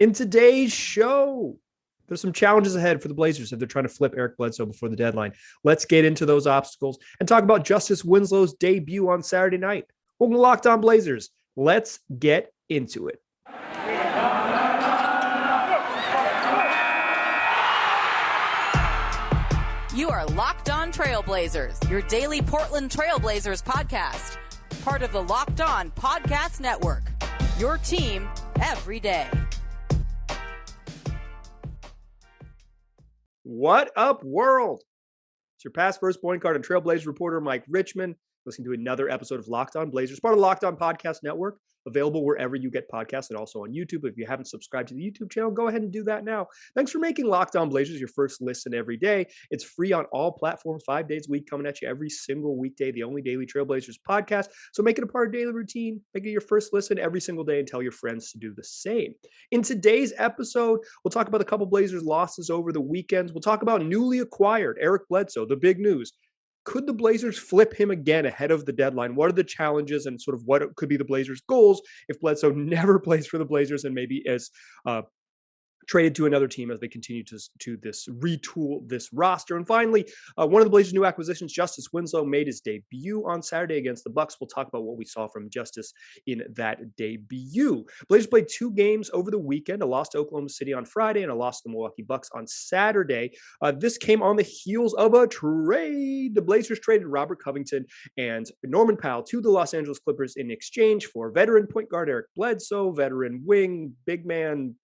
In today's show, there's some challenges ahead for the Blazers if they're trying to flip Eric Bledsoe before the deadline. Let's get into those obstacles and talk about Justise Winslow's debut on Saturday night. Welcome to Locked On Blazers. Let's get into it. You are Locked On Trailblazers, your daily Portland Trailblazers podcast. Part of the Locked On Podcast Network. Your team every day. What up, world? It's your past first point guard and Trailblazers reporter, Mike Richmond, listening to another episode of Locked On Blazers, part of the Locked On Podcast Network, available wherever you get podcasts and also on YouTube. If you haven't subscribed to the YouTube channel, go ahead and do that now. Thanks for making Locked On Blazers your first listen every day. It's free on all platforms, 5 days a week, coming at you every single weekday, the only daily Trailblazers podcast. So make it a part of daily routine. Make it your first listen every single day and tell your friends to do the same. In today's episode, we'll talk about a couple Blazers losses over the weekends. We'll talk about newly acquired Eric Bledsoe, the big news. Could the Blazers flip him again ahead of the deadline? What are the challenges and sort of what could be the Blazers' goals if Bledsoe never plays for the Blazers and maybe is traded to another team as they continue to this retool this roster? And finally, one of the Blazers' new acquisitions, Justise Winslow, made his debut on Saturday against the Bucks. We'll talk about what we saw from Justise in that debut. Blazers played 2 games over the weekend, a loss to Oklahoma City on Friday and a loss to the Milwaukee Bucks on Saturday. This came on the heels of a trade. The Blazers traded Robert Covington and Norman Powell to the Los Angeles Clippers in exchange for veteran point guard Eric Bledsoe, veteran wing, big man,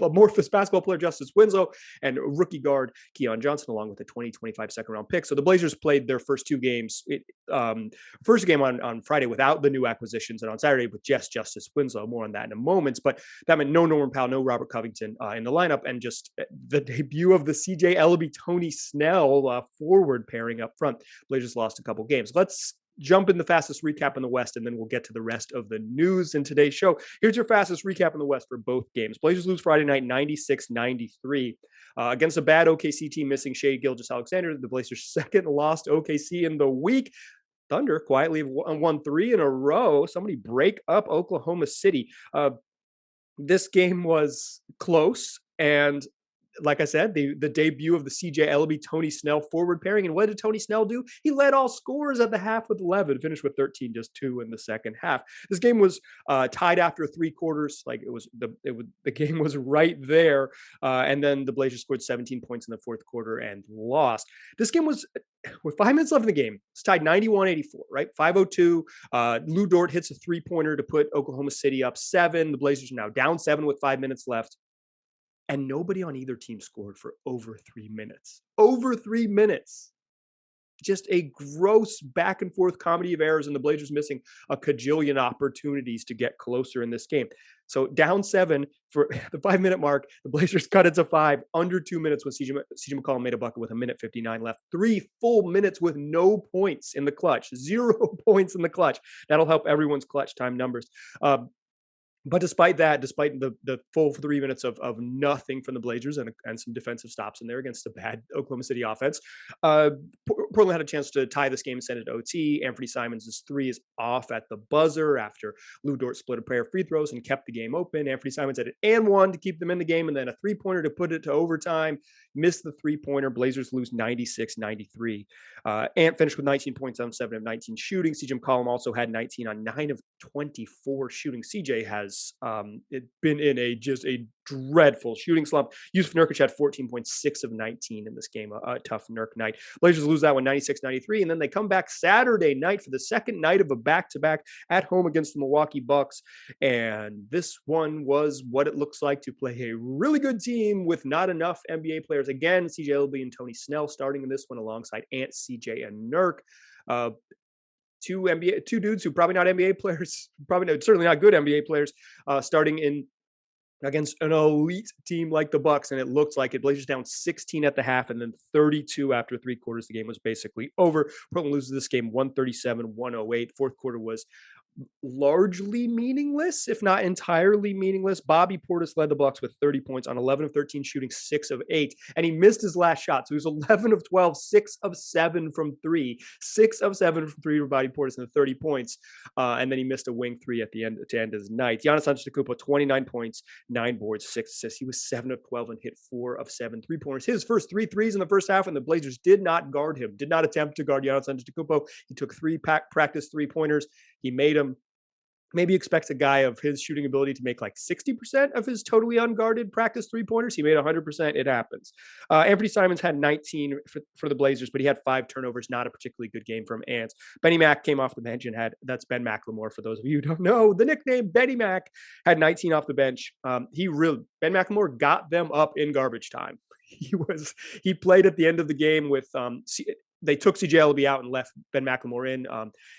amorphous basketball player Justise Winslow, and rookie guard Keon Johnson, along with a 2025 second-round pick. So the Blazers played their first 2 games. First game on Friday without the new acquisitions, and on Saturday with just Justise Winslow. More on that in a moment. But that meant no Norman Powell, no Robert Covington in the lineup, and just the debut of the CJ Elleby, Tony Snell forward pairing up front. Blazers lost a couple games. Let's jump in the fastest recap in the West, and then we'll get to the rest of the news in today's show. Here's your fastest recap in the West for both games. Blazers lose Friday night 96-93 against a bad OKC team missing Shai Gilgeous-Alexander. The Blazers' second loss to OKC in the week. Thunder quietly won 3 in a row. Somebody break up Oklahoma City. This game was close, and like I said, the debut of the CJ Elleby, Tony Snell forward pairing. And what did Tony Snell do? He led all scorers at the half with 11, finished with 13, just 2 in the second half. This game was tied after 3 quarters. Like the game was right there. And then the Blazers scored 17 points in the fourth quarter and lost. This game was, with 5 minutes left in the game, it's tied 91-84, right? 5:02. Lou Dort hits a 3-pointer to put Oklahoma City up 7. The Blazers are now down 7 with 5 minutes left. And nobody on either team scored for over 3 minutes. Over 3 minutes. Just a gross back and forth comedy of errors, and the Blazers missing a cajillion opportunities to get closer in this game. So down 7 for the 5-minute mark. The Blazers cut it to 5 under 2 minutes when CJ McCollum made a bucket with 1:59 left. 3 full minutes with no points in the clutch. 0 points in the clutch. That'll help everyone's clutch time numbers. But despite that, despite the full 3 minutes of nothing from the Blazers and some defensive stops in there against a bad Oklahoma City offense, Portland had a chance to tie this game and send it to OT. Anthony Simons' 3 is off at the buzzer after Lou Dort split a pair of free throws and kept the game open. Anthony Simons had an and 1 to keep them in the game, and then a 3-pointer to put it to overtime. Missed the 3-pointer. Blazers lose 96-93. Ant finished with 19 points on 7 of 19 shooting. CJ McCollum also had 19 on 9 of 24 shooting. CJ has been in a dreadful shooting slump. Yusuf Nurkic had 14.6 of 19 in this game, a tough Nurk night. Blazers lose that one 96-93, and then they come back Saturday night for the second night of a back-to-back at home against the Milwaukee Bucks. And this one was what it looks like to play a really good team with not enough NBA players. Again, CJ Elleby and Tony Snell starting in this one alongside Ant, CJ, and Nurk. 2 dudes who probably not NBA players, certainly not good NBA players, starting in against an elite team like the Bucks, and it looked like it. Blazers down 16 at the half, and then 32 after 3 quarters. The game was basically over. Portland loses this game 137-108. Fourth quarter was largely meaningless, if not entirely meaningless. Bobby Portis led the Bucks with 30 points on 11 of 13 shooting, 6 of 8, and he missed his last shot. So he was 11 of 12, 6 of 7 from 3, 6 of 7 from 3 for Bobby Portis in the 30 points, and then he missed a wing 3 at the end to end his night. Giannis Antetokounmpo, 29 points, 9 boards, 6 assists. He was 7 of 12 and hit 4 of 7 3-pointers. His first 3 threes in the first half, and the Blazers did not guard him, did not attempt to guard Giannis Antetokounmpo. He took 3 practice 3-pointers. He made them. Maybe expects a guy of his shooting ability to make like 60% of his totally unguarded practice 3-pointers. He made 100%. It happens. Anthony Simons had 19 for the Blazers, but he had 5 turnovers. Not a particularly good game from Ants. Benny Mack came off the bench and that's Ben McLemore. For those of you who don't know, the nickname Benny Mack had 19 off the bench. Ben McLemore got them up in garbage time. He played at the end of the game with they took CJ Elleby out and left Ben McLemore in.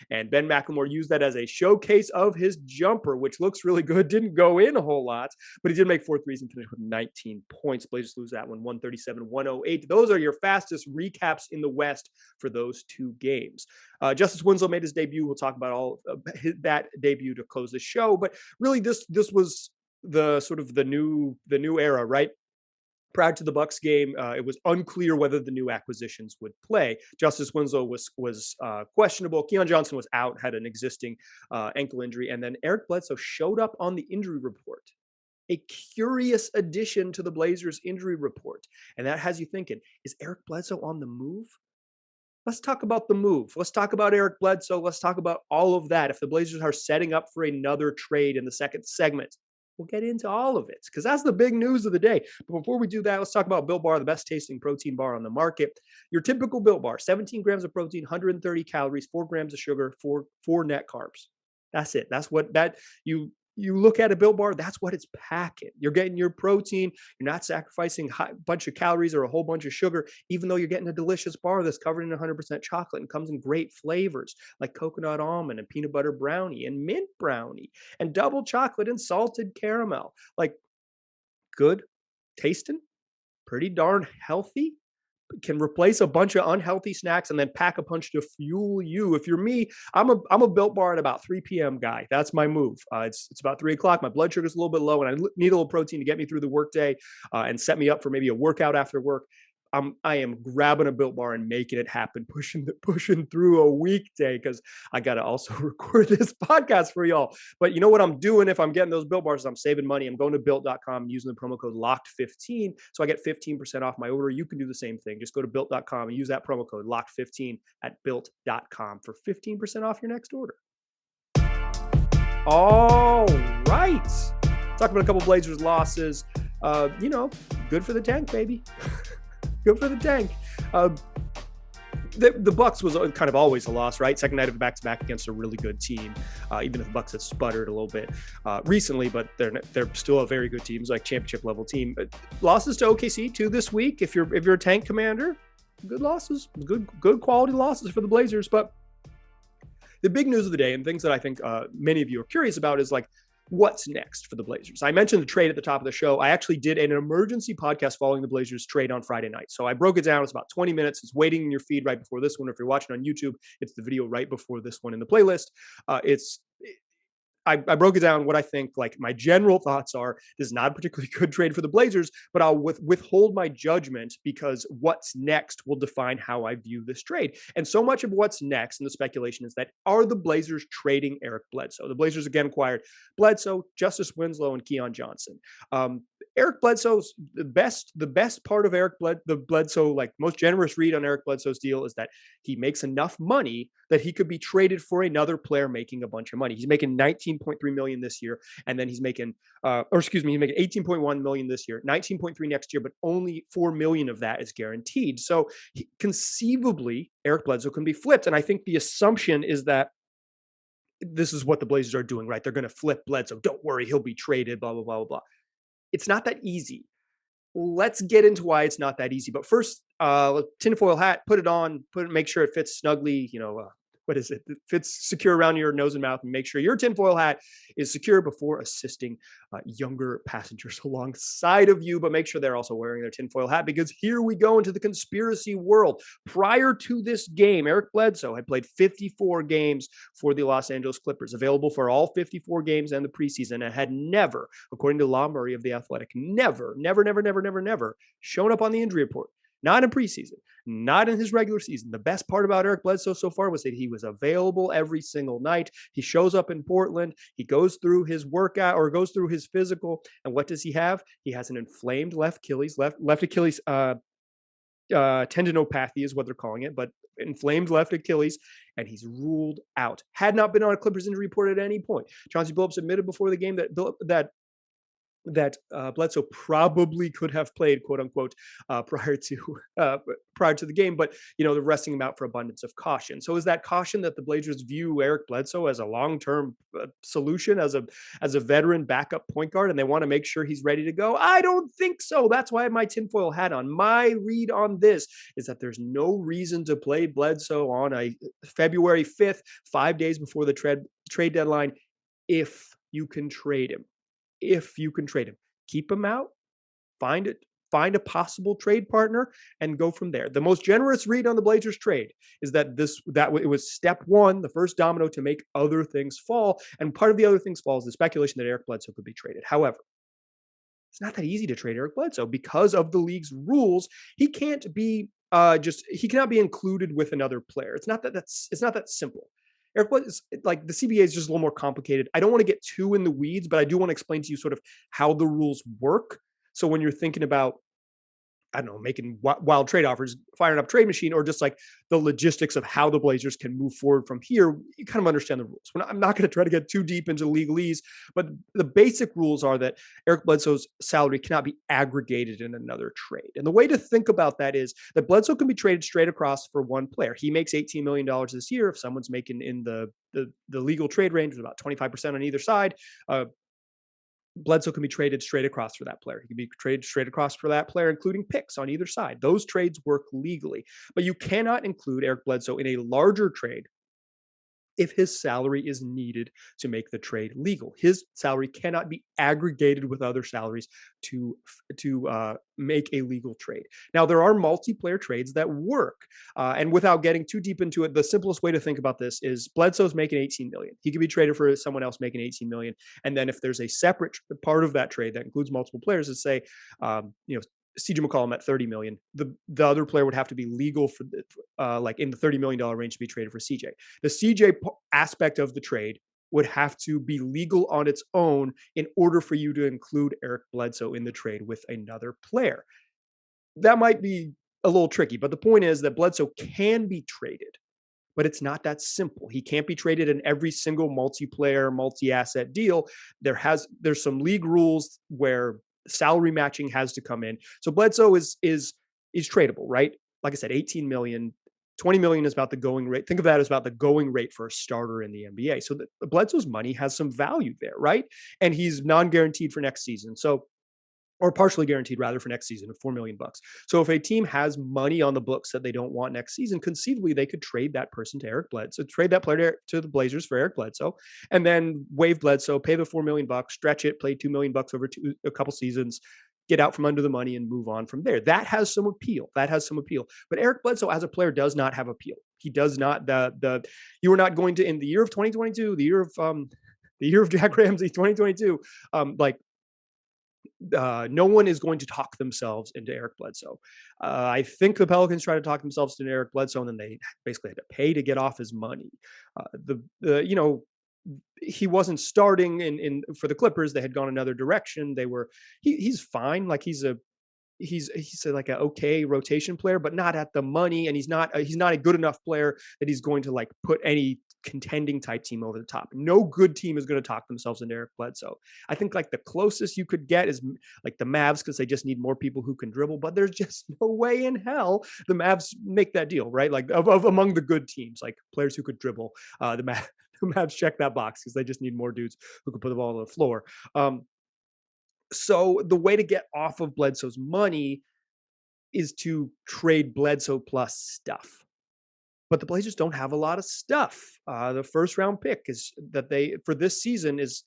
And Ben McLemore used that as a showcase of his jumper, which looks really good. Didn't go in a whole lot, but he did make 4 threes and finished with 19 points. Blazers lose that one, 137-108. Those are your fastest recaps in the West for those 2 games. Justise Winslow made his debut. We'll talk about all of that debut to close the show. But really, this was the sort of the new era, right? Prior to the Bucks game, it was unclear whether the new acquisitions would play. Justise Winslow was questionable. Keon Johnson was out, had an existing ankle injury, and then Eric Bledsoe showed up on the injury report. A curious addition to the Blazers injury report, and that has you thinking: is Eric Bledsoe on the move? Let's talk about the move. Let's talk about Eric Bledsoe. Let's talk about all of that. If the Blazers are setting up for another trade in the second segment, we'll get into all of it because that's the big news of the day. But before we do that, let's talk about Built Bar, the best tasting protein bar on the market. Your typical Built Bar, 17 grams of protein, 130 calories, 4 grams of sugar, 4 net carbs. That's it. That's what you look at a Built Bar, that's what it's packing. You're getting your protein. You're not sacrificing a bunch of calories or a whole bunch of sugar, even though you're getting a delicious bar that's covered in 100% chocolate and comes in great flavors like coconut almond and peanut butter brownie and mint brownie and double chocolate and salted caramel. Like, good tasting, pretty darn healthy. Can replace a bunch of unhealthy snacks and then pack a punch to fuel you. If you're me, I'm a Built Bar at about 3 p.m. guy. That's my move. It's about 3 o'clock. My blood sugar is a little bit low, and I need a little protein to get me through the workday and set me up for maybe a workout after work. I am grabbing a Built Bar and making it happen, pushing through a weekday because I got to also record this podcast for y'all. But you know what I'm doing if I'm getting those Built Bars? I'm saving money. I'm going to built.com using the promo code LOCKED15. So I get 15% off my order. You can do the same thing. Just go to built.com and use that promo code LOCKED15 at built.com for 15% off your next order. All right. Talk about a couple Blazers losses. Good for the tank, baby. Good for the tank. The Bucks was kind of always a loss, right? Second night of back-to-back against a really good team. Even if the Bucks had sputtered a little bit recently, but they're still a very good team. It's like championship level team. Losses to OKC too this week. If you're a tank commander, good losses, good quality losses for the Blazers. But the big news of the day and things that I think many of you are curious about is like, what's next for the Blazers? I mentioned the trade at the top of the show. I actually did an emergency podcast following the Blazers trade on Friday night. So I broke it down. It's about 20 minutes. It's waiting in your feed right before this one. If you're watching on YouTube, it's the video right before this one in the playlist. I broke it down what I think, like my general thoughts are. This is not a particularly good trade for the Blazers, but I'll withhold my judgment because what's next will define how I view this trade. And so much of what's next and the speculation is that, are the Blazers trading Eric Bledsoe? The Blazers again acquired Bledsoe, Justise Winslow, and Keon Johnson. Eric Bledsoe's the best part of the Bledsoe, like most generous read on Eric Bledsoe's deal is that he makes enough money that he could be traded for another player making a bunch of money. He's making $19.3 million this year, and then he's making he's making $18.1 million this year, $19.3 next year, but only $4 million of that is guaranteed. So conceivably, Eric Bledsoe can be flipped, and I think the assumption is that this is what the Blazers are doing, right? They're going to flip Bledsoe. Don't worry, he'll be traded. Blah blah blah blah blah. It's not that easy. Let's get into why it's not that easy. But first, tinfoil hat, put it on, make sure it fits snugly. what is it? It fits secure around your nose and mouth, and make sure your tinfoil hat is secure before assisting younger passengers alongside of you. But make sure they're also wearing their tinfoil hat, because here we go into the conspiracy world. Prior to this game, Eric Bledsoe had played 54 games for the Los Angeles Clippers, available for all 54 games and the preseason, and had never, according to Law Murray of The Athletic, never shown up on the injury report. Not in preseason, not in his regular season. The best part about Eric Bledsoe so far was that he was available every single night. He shows up in Portland. He goes through his workout or goes through his physical. And what does he have? He has an inflamed left Achilles tendinopathy is what they're calling it, but inflamed left Achilles, and he's ruled out. Had not been on a Clippers injury report at any point. Chauncey Billups admitted before the game that Bledsoe probably could have played, quote unquote, prior to the game, but they're resting him out for abundance of caution. So is that caution that the Blazers view Eric Bledsoe as a long-term solution, as a veteran backup point guard, and they want to make sure he's ready to go? I don't think so. That's why I have my tinfoil hat on. My read on this is that there's no reason to play Bledsoe on a February 5th, 5 days before the trade deadline, if you can trade him. If you can trade him, keep him out, find a possible trade partner, and go from there. The most generous read on the Blazers trade is that it was step one, the first domino to make other things fall. And part of the other things fall is the speculation that Eric Bledsoe could be traded. However, it's not that easy to trade Eric Bledsoe because of the league's rules. He cannot be included with another player. It's not that simple. Eric Bledsoe, like, the CBA is just a little more complicated. I don't want to get too in the weeds, but I do want to explain to you sort of how the rules work. So when you're thinking about, I don't know, making wild trade offers, firing up trade machine, or just like the logistics of how the Blazers can move forward from here, you kind of understand the rules. I'm not going to try to get too deep into legalese, but the basic rules are that Eric Bledsoe's salary cannot be aggregated in another trade. And the way to think about that is that Bledsoe can be traded straight across for one player. He makes $18 million this year. If someone's making in the legal trade range, about 25% on either side, Bledsoe can be traded straight across for that player. He can be traded straight across for that player, including picks on either side. Those trades work legally, but you cannot include Eric Bledsoe in a larger trade if his salary is needed to make the trade legal. His salary cannot be aggregated with other salaries to make a legal trade. Now, there are multiplayer trades that work, and without getting too deep into it, the simplest way to think about this is Bledsoe's making $18 million. He could be traded for someone else making $18 million, and then if there's a separate part of that trade that includes multiple players, let's say, CJ McCollum at $30 million, the other player would have to be legal for like in the $30 million range to be traded for CJ. The CJ aspect of the trade would have to be legal on its own in order for you to include Eric Bledsoe in the trade with another player. That might be a little tricky, but the point is that Bledsoe can be traded, but it's not that simple. He can't be traded in every single multiplayer, multi-asset deal. There's some league rules where salary matching has to come in. So Bledsoe is tradable, right? Like I said, 18 million, 20 million is about the going rate. Think of that as about the going rate for a starter in the NBA. So Bledsoe's money has some value there, right? And he's non-guaranteed for next season. So, or partially guaranteed rather for next season of $4 million. So if a team has money on the books that they don't want next season, conceivably they could trade that person to Eric Bledsoe, trade that player to the Blazers for Eric Bledsoe, and then waive Bledsoe, pay the $4 million, stretch it, play $2 million over a couple seasons, get out from under the money and move on from there. That has some appeal. But Eric Bledsoe as a player does not have appeal. He does not. You are not going to, in the year of 2022, the year of Jack Ramsey, 2022, no one is going to talk themselves into Eric Bledsoe. I think the Pelicans tried to talk themselves into Eric Bledsoe, and then they basically had to pay to get off his money. He wasn't starting in for the Clippers. They had gone another direction. He's fine. Like he's like an okay rotation player, but not at the money. And he's not a good enough player that he's going to like put any contending type team over the top. No good team is going to talk themselves into Eric Bledsoe. I think like the closest you could get is like the Mavs, because they just need more people who can dribble, but there's just no way in hell the Mavs make that deal, right? Like of among the good teams, like players who could dribble, the Mavs check that box because they just need more dudes who can put the ball on the floor. So the way to get off of Bledsoe's money is to trade Bledsoe plus stuff. but the Blazers don't have a lot of stuff. The first round pick is that they for this season is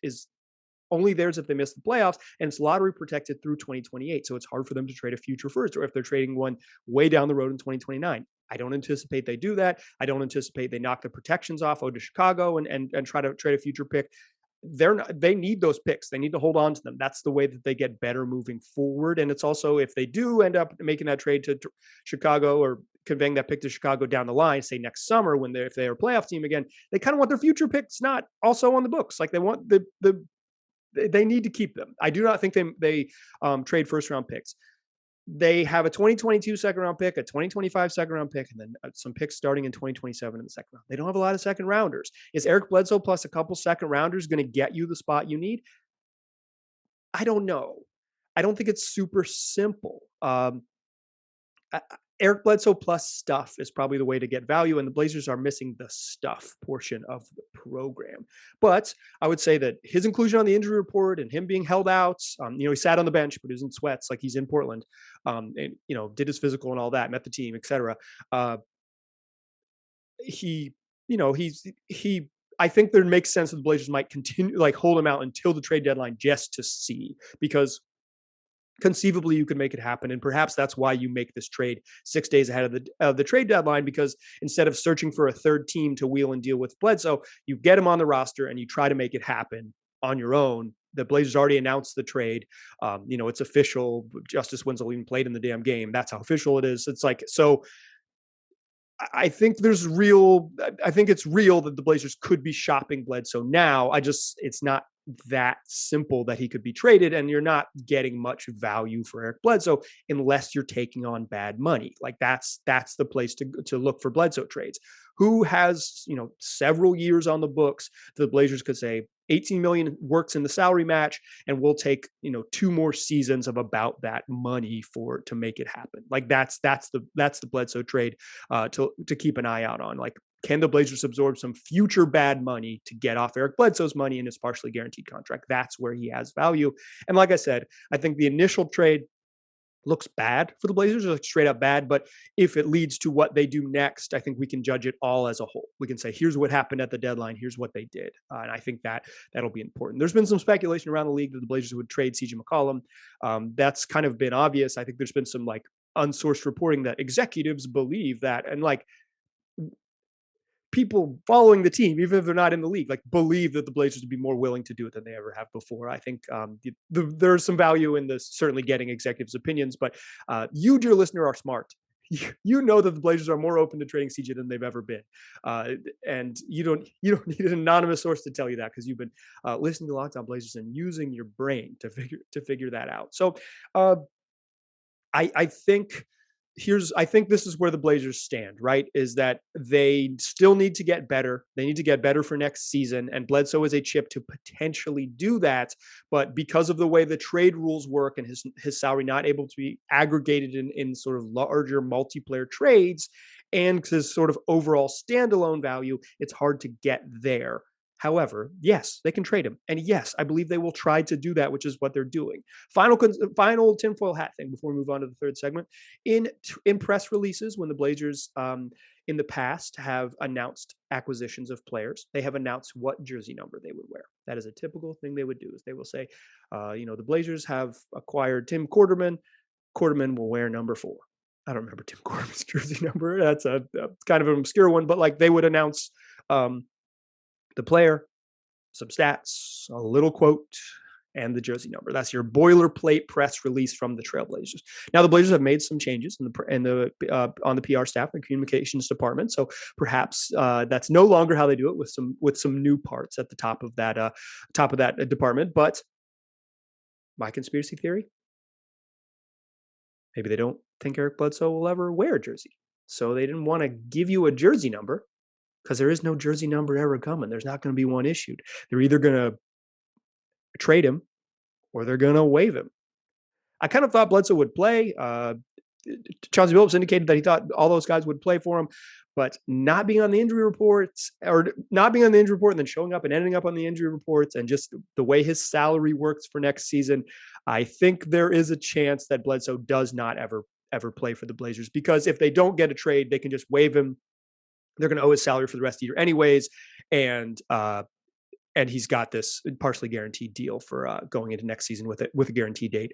only theirs if they miss the playoffs, and it's lottery protected through 2028. So it's hard for them to trade a future first, or if they're trading one way down the road in 2029. I don't anticipate they do that. I don't anticipate they knock the protections off, to Chicago and try to trade a future pick. They need those picks. They need to hold on to them. That's the way that they get better moving forward. And it's also, if they do end up making that trade to Chicago or conveying that pick to Chicago down the line, say next summer when if they're a playoff team again, they kind of want their future picks not also on the books. Like they want they need to keep them. I do not think they trade first round picks. They have a 2022 second round pick, a 2025 second round pick, and then some picks starting in 2027 in the second round. They don't have a lot of second rounders. Is Eric Bledsoe plus a couple second rounders going to get you the spot you need? I don't know. I don't think it's super simple. Eric Bledsoe plus stuff is probably the way to get value, and the Blazers are missing the stuff portion of the program. But I would say that his inclusion on the injury report and him being held out, he sat on the bench, but he was in sweats like he's in Portland, and did his physical and all that, met the team, etc. I think there makes sense that the Blazers might continue, like hold him out until the trade deadline just to see, because conceivably you could make it happen. And perhaps that's why you make this trade 6 days ahead of the trade deadline, because instead of searching for a third team to wheel and deal with Bledsoe, you get him on the roster and you try to make it happen on your own. The Blazers already announced the trade. It's official. Justise Winslow even played in the damn game. That's how official it is. It's like, so I think it's real that the Blazers could be shopping Bledsoe now. It's not that simple that he could be traded, and you're not getting much value for Eric Bledsoe unless you're taking on bad money. Like that's the place to look for Bledsoe trades. Who has, several years on the books, the Blazers could say 18 million works in the salary match, and we'll take, 2 more seasons of about that money to make it happen. Like that's the Bledsoe trade to keep an eye out on. Like, can the Blazers absorb some future bad money to get off Eric Bledsoe's money in his partially guaranteed contract? That's where he has value. And like I said, I think the initial trade looks bad for the Blazers, like straight up bad. But if it leads to what they do next, I think we can judge it all as a whole. We can say, here's what happened at the deadline. Here's what they did. And I think that'll be important. There's been some speculation around the league that the Blazers would trade CJ McCollum. That's kind of been obvious. I think there's been some like unsourced reporting that executives believe that, and like people following the team, even if they're not in the league, like believe that the Blazers would be more willing to do it than they ever have before. I think there's some value in this, certainly getting executives' opinions, but you, dear listener, are smart. You know that the Blazers are more open to trading CJ than they've ever been, and you don't need an anonymous source to tell you that, because you've been listening to Locked On Blazers and using your brain to figure that out. So I think this is where the Blazers stand, right? Is that they still need to get better. They need to get better for next season. And Bledsoe is a chip to potentially do that. But because of the way the trade rules work and his salary not able to be aggregated in sort of larger multiplayer trades, and his sort of overall standalone value, it's hard to get there. However, yes, they can trade him. And yes, I believe they will try to do that, which is what they're doing. Final tinfoil hat thing before we move on to the third segment. In press releases, when the Blazers in the past have announced acquisitions of players, they have announced what jersey number they would wear. That is a typical thing they would do, is they will say, the Blazers have acquired Tim Quarterman. Quarterman will wear number 4. I don't remember Tim Quarterman's jersey number. That's a kind of an obscure one, but like they would announce the player, some stats, a little quote, and the jersey number. That's your boilerplate press release from the Trailblazers. Now, the Blazers have made some changes on the PR staff and communications department, so perhaps that's no longer how they do it, with some new parts at the top of that department. But my conspiracy theory: maybe they don't think Eric Bledsoe will ever wear a jersey, so they didn't want to give you a jersey number, because there is no jersey number ever coming. There's not going to be one issued. They're either going to trade him or they're going to waive him. I kind of thought Bledsoe would play. Chauncey Billups indicated that he thought all those guys would play for him, but not being on the injury reports, and then showing up and ending up on the injury reports, and just the way his salary works for next season, I think there is a chance that Bledsoe does not ever play for the Blazers, because if they don't get a trade, they can just waive him they're going to owe his salary for the rest of the year anyways. And he's got this partially guaranteed deal for going into next season with a guarantee date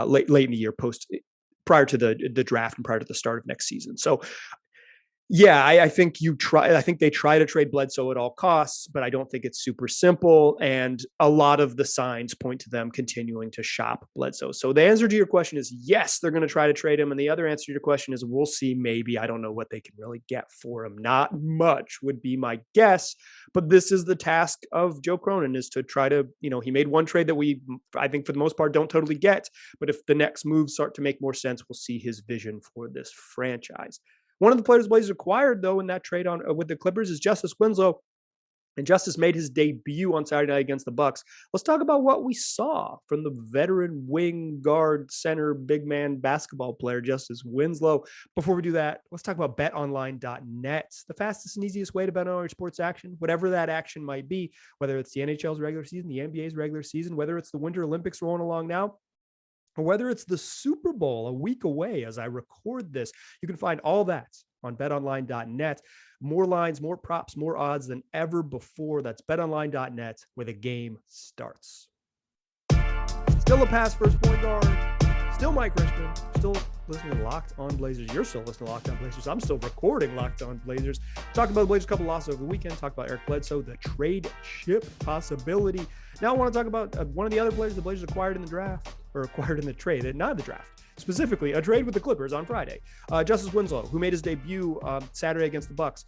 late in the year, prior to the draft and prior to the start of next season. So yeah, I think they try to trade Bledsoe at all costs, but I don't think it's super simple. And a lot of the signs point to them continuing to shop Bledsoe. So the answer to your question is yes, they're going to try to trade him. And the other answer to your question is we'll see, maybe. I don't know what they can really get for him. Not much would be my guess. But this is the task of Joe Cronin, is to try to, he made one trade that I think for the most part don't totally get. But if the next moves start to make more sense, we'll see his vision for this franchise. One of the players the Blazers acquired, though, in that trade with the Clippers is Justise Winslow, and Justise made his debut on Saturday night against the Bucks. Let's talk about what we saw from the veteran wing, guard, center, big man basketball player Justise Winslow. Before we do that, let's talk about betonline.net, the fastest and easiest way to bet on all your sports action, whatever that action might be, whether it's the NHL's regular season, the NBA's regular season, whether it's the Winter Olympics rolling along now, or whether it's the Super Bowl a week away as I record this. You can find all that on betonline.net. More lines, more props, more odds than ever before. That's betonline.net, where the game starts. Still a pass first point guard. Still Mike Richmond. Still listening to Locked On Blazers. You're still listening to Locked On Blazers. I'm still recording Locked On Blazers. Talk about the Blazers' couple losses over the weekend. Talk about Eric Bledsoe, the trade chip possibility. Now I want to talk about one of the other players the Blazers acquired in the draft, or acquired in the trade, not the draft. Specifically, a trade with the Clippers on Friday. Justise Winslow, who made his debut Saturday against the Bucks.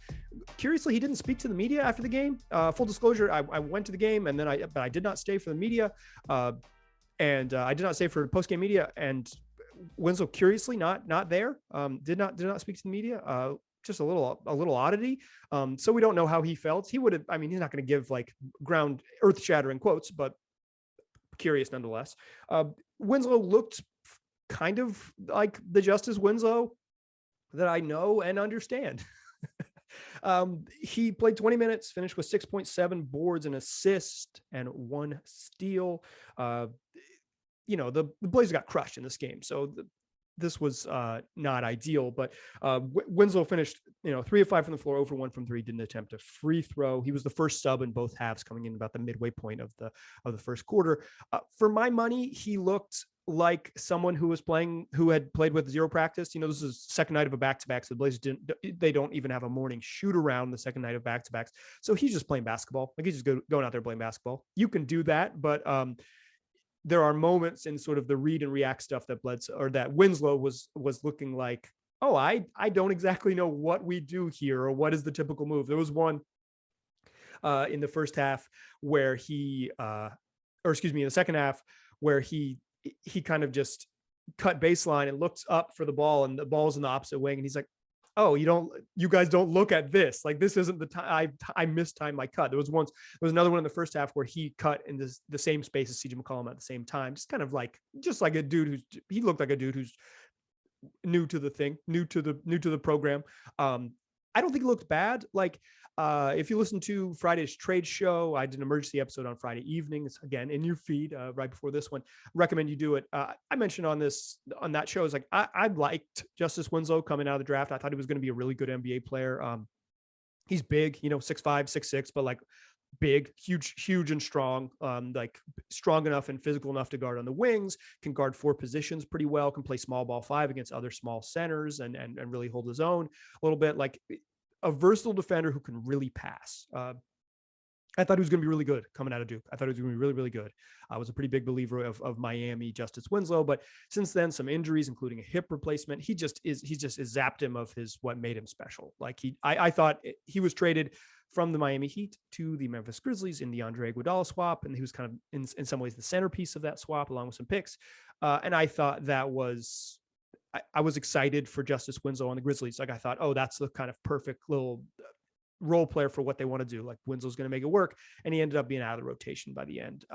Curiously, he didn't speak to the media after the game. Full disclosure, I went to the game, and then but I did not stay for the media, and I did not stay for post-game media. And Winslow, curiously, not there. Did not speak to the media. Just a little oddity. So we don't know how he felt. He would have. I mean, he's not going to give like earth-shattering quotes, but curious nonetheless. Winslow looked kind of like the Justise Winslow that I know and understand. He played 20 minutes, finished with 6.7 boards, an assist, and 1 steal. The Blazers got crushed in this game, so this was not ideal. But Winslow finished, 3 of 5 from the floor, 0 for 1 from 3. Didn't attempt a free throw. He was the first sub in both halves, coming in about the midway point of the first quarter. For my money, he looked like someone who had played with zero practice. This is second night of a back-to-back, so the Blazers they don't even have a morning shoot around the second night of back-to-backs. So he's just playing basketball. Like, he's just going out there playing basketball. You can do that, but there are moments in sort of the read and react stuff that Winslow was looking like, oh, I don't exactly know what we do here, or what is the typical move. There was one in the first half where in the second half where he kind of just cut baseline and looks up for the ball, and the ball's in the opposite wing. And he's like, oh, you guys don't look at this. Like, this isn't the time. I mistimed my cut. There was another one in the first half where he cut in the same space as CJ McCollum at the same time. Just like a dude he looked like a dude who's new to the program. I don't think it looked bad. Like, if you listen to Friday's trade show, I did an emergency episode on Friday evening. It's again in your feed right before this one. Recommend you do it. I mentioned on that show, is like, I liked Justise Winslow coming out of the draft. I thought he was going to be a really good NBA player. He's big, 6'5", 6'6", but like big, huge and strong, like strong enough and physical enough to guard on the wings, can guard 4 positions pretty well, can play small ball 5 against other small centers and really hold his own a little bit. Like, a versatile defender who can really pass. I thought he was going to be really good coming out of Duke. I thought he was going to be really, really good. I was a pretty big believer of Miami Justise Winslow, but since then, some injuries, including a hip replacement, he just zapped him of what made him special. Like, I thought he was traded from the Miami Heat to the Memphis Grizzlies in the Andre Iguodala swap, and he was kind of in some ways the centerpiece of that swap, along with some picks. And I thought that was. I was excited for Justise Winslow on the Grizzlies. Like, I thought, oh, that's the kind of perfect little role player for what they want to do. Like, Winslow's going to make it work. And he ended up being out of the rotation by the end.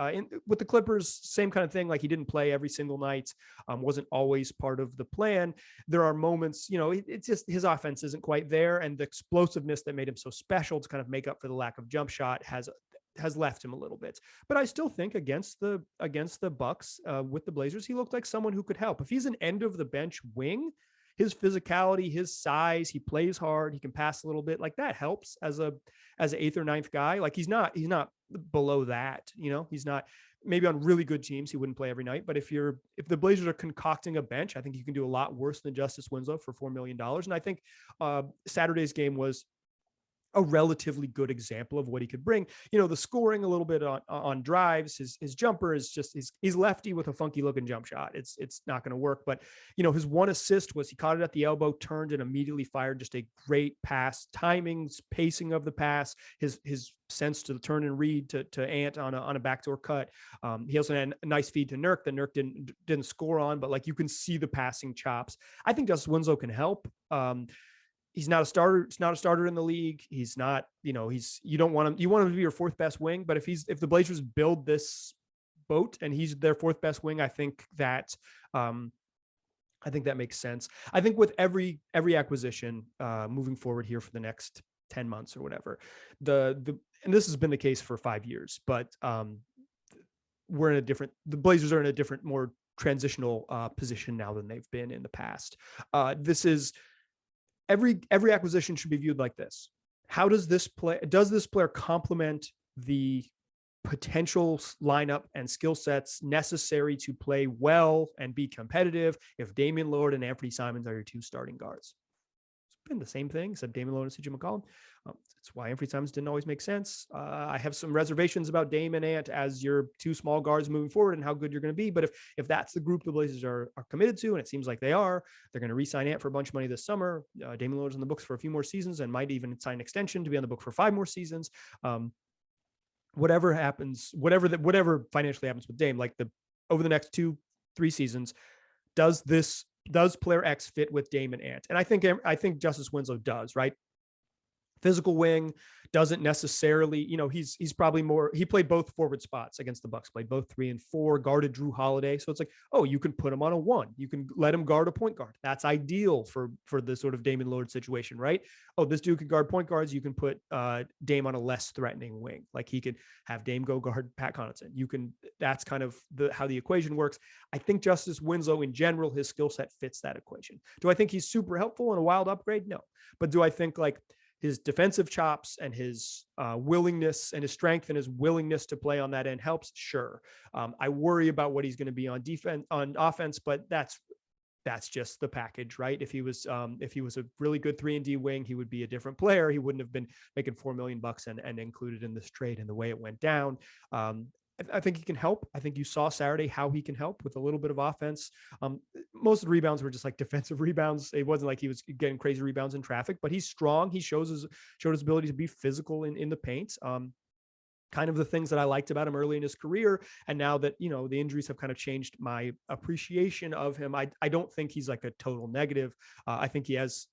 With the Clippers, same kind of thing. Like, he didn't play every single night. Wasn't always part of the plan. There are moments, it's just his offense isn't quite there. And the explosiveness that made him so special to kind of make up for the lack of jump shot has left him a little bit. But I still think against the Bucks with the Blazers, he looked like someone who could help. If he's an end of the bench wing, his physicality, his size, he plays hard, he can pass a little bit, like that helps as an 8th or 9th guy. Like he's not below that, he's not. Maybe on really good teams, he wouldn't play every night. But if the Blazers are concocting a bench, I think you can do a lot worse than Justise Winslow for $4 million. And I think Saturday's game was a relatively good example of what he could bring. The scoring a little bit on drives, his jumper is just, he's lefty with a funky looking jump shot. It's not going to work. But, his one assist was he caught it at the elbow, turned and immediately fired just a great pass, timings, pacing of the pass, his sense to turn and read to Ant on a backdoor cut. He also had a nice feed to Nurk that Nurk didn't score on, but like you can see the passing chops. I think Justise Winslow can help. He's not a starter. It's not a starter in the league. He's not, you want him to be your 4th best wing, but if the Blazers build this boat and he's their 4th best wing, I think that makes sense. I think with every acquisition moving forward here for the next 10 months or whatever, and this has been the case for 5 years, but the Blazers are in a different, more transitional position now than they've been in the past. Every acquisition should be viewed like this. How does this player complement the potential lineup and skill sets necessary to play well and be competitive if Damian Lillard and Anthony Simons are your 2 starting guards? It's been the same thing, except Damian Lillard and CJ McCollum. That's why Anthony Simons didn't always make sense. I have some reservations about Dame and Ant as your 2 small guards moving forward and how good you're going to be. But if that's the group the Blazers are committed to, and it seems like they are, they're going to re-sign Ant for a bunch of money this summer. Damian Lillard's on the books for a few more seasons and might even sign an extension to be on the book for 5 more seasons. Whatever happens, whatever financially happens with Dame, like over the next 2-3 seasons, does player X fit with Dame and Ant? And I think Justise Winslow does, right? Physical wing doesn't necessarily, he's probably more, he played both forward spots against the Bucks, played both 3 and 4, guarded Drew Holiday. So it's like, oh, you can put him on a 1. You can let him guard a point guard. That's ideal for the sort of Damian Lillard situation, right? Oh, this dude can guard point guards. You can put Dame on a less threatening wing. Like he could have Dame go guard Pat Connaughton. That's kind of how the equation works. I think Justise Winslow in general, his skill set fits that equation. Do I think he's super helpful and a wild upgrade? No. But do I think like his defensive chops and his willingness and his strength and his willingness to play on that end helps? Sure. I worry about what he's going to be on offense, but that's just the package, right? If he was a really good 3-and-D wing, he would be a different player. He wouldn't have been making $4 million and included in this trade and the way it went down. I think he can help. I think you saw Saturday how he can help with a little bit of offense. Most of the rebounds were just like defensive rebounds. It wasn't like he was getting crazy rebounds in traffic, but he's strong. He showed his ability to be physical in the paint. Kind of the things that I liked about him early in his career. And now that, the injuries have kind of changed my appreciation of him, I don't think he's like a total negative. I think he has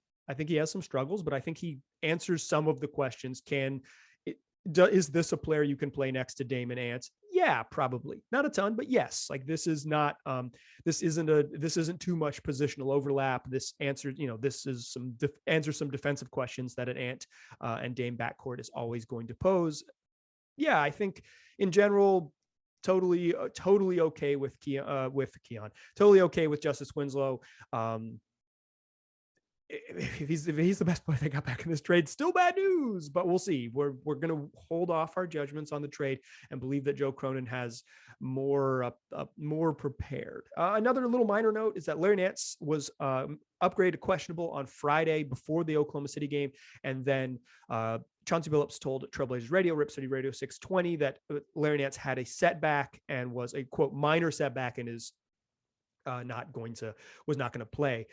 some struggles, but I think he answers some of the questions. Is this a player you can play next to Dame and Ant? Yeah, probably not a ton, but yes. Like this isn't too much positional overlap. This answers some defensive questions that an Ant and Dame backcourt is always going to pose. Yeah, I think in general, totally okay with Keon. Totally okay with Justise Winslow. If he's the best player they got back in this trade, still bad news, but we'll see. We're going to hold off our judgments on the trade and believe that Joe Cronin has more prepared. Another little minor note is that Larry Nance was upgraded to questionable on Friday before the Oklahoma City game, and then Chauncey Billups told Trailblazers Radio, Rip City Radio 620, that Larry Nance had a setback and was a quote minor setback and is was not going to play.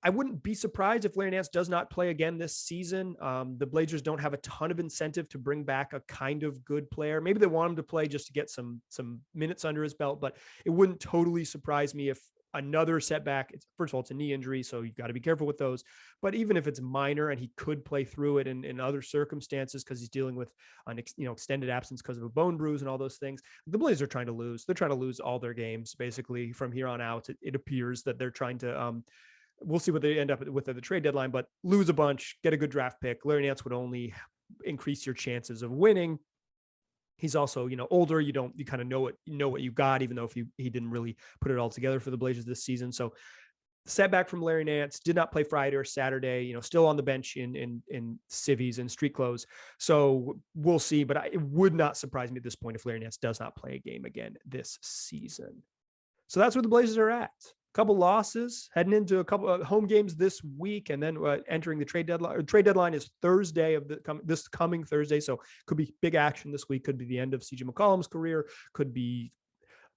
I wouldn't be surprised if Larry Nance does not play again this season. The Blazers don't have a ton of incentive to bring back a kind of good player. Maybe they want him to play just to get some minutes under his belt, but it wouldn't totally surprise me if another setback. First of all, it's a knee injury, so you've got to be careful with those. But even if it's minor and he could play through it in other circumstances because he's dealing with an extended absence because of a bone bruise and all those things, the Blazers are trying to lose. They're trying to lose all their games basically from here on out. It appears that they're trying to. We'll see what they end up with at the trade deadline, but lose a bunch, get a good draft pick. Larry Nance would only increase your chances of winning. He's also, older. You kind of know what you got, even though if he didn't really put it all together for the Blazers this season. So setback from Larry Nance, did not play Friday or Saturday, still on the bench in civvies and street clothes. So we'll see, but it would not surprise me at this point if Larry Nance does not play a game again this season. So that's where the Blazers are at. A couple losses, heading into a couple of home games this week, and then entering the trade deadline. Trade deadline is Thursday of this coming Thursday, so could be big action this week. Could be the end of CJ McCollum's career. Could be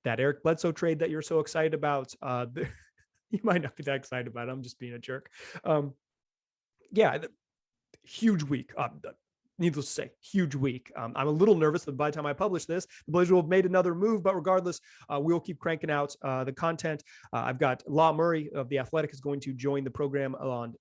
that Eric Bledsoe trade that you're so excited about. You might not be that excited about it. I'm just being a jerk. Huge week. Needless to say, huge week. I'm a little nervous that by the time I publish this, the Blazers will have made another move, but regardless, we'll keep cranking out the content. I've got Law Murray of The Athletic is going to join the program on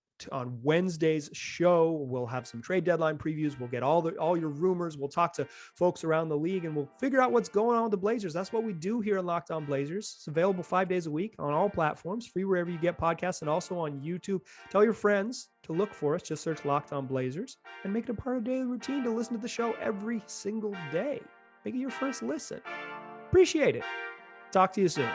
Wednesday's show. We'll have some trade deadline previews. We'll get all your rumors. We'll talk to folks around the league, and we'll figure out what's going on with the Blazers. That's what we do here in Locked On Blazers. It's available 5 days a week on all platforms, free wherever you get podcasts, and also on YouTube. Tell your friends to look for us. Just search Locked On Blazers and make it a part of daily routine to listen to the show every single day. Make it your first listen. Appreciate it. Talk to you soon.